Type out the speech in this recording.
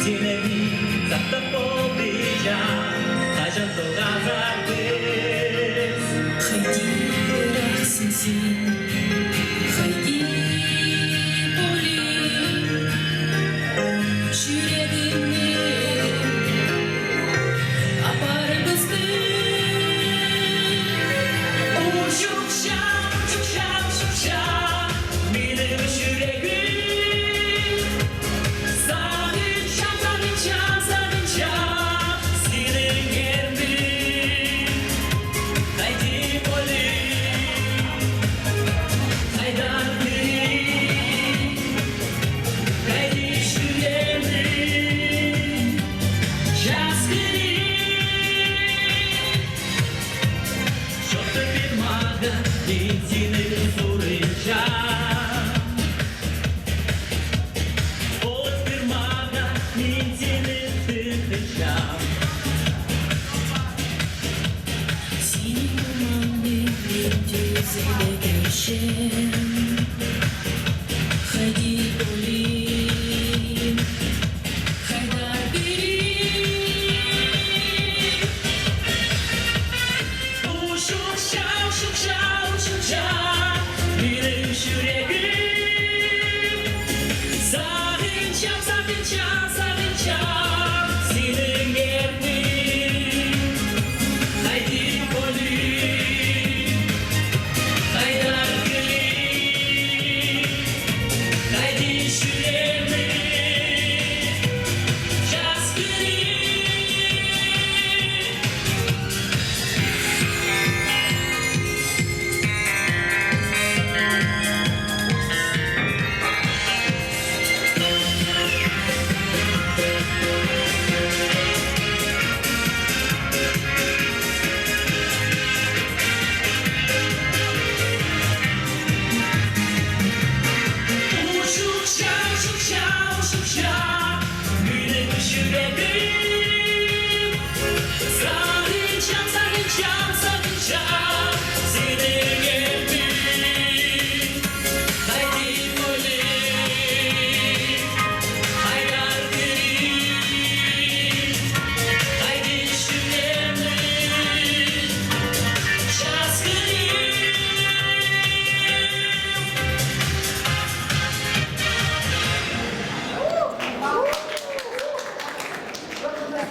진행이 답답보이자 다시 또 가사des Хайди, Рахсинсин, haydi Poli, yüreğimi apar bastı. O şukşam, şukşam, şukşam benim yüreğim Sarınçam, sarınçam, sarınçam senin yerin Haydi Poli Haydi Haydi yüreğimi Jaskiri Çok da bir maga Dizini soracağım Ot bir maga Dizini tutacağım Seni umam bir yüzüyle görüşem. Haydi Poli, haydar biri. O şukşam, şukşam, şukşam benim yüreğim Sarınçam, sarınçam, sarınçam senin yerin Haydi Poli Haydar gülüm Haydi yüreğimi Just gülüm Şukşam, şukşam, şukşam benim yüreğim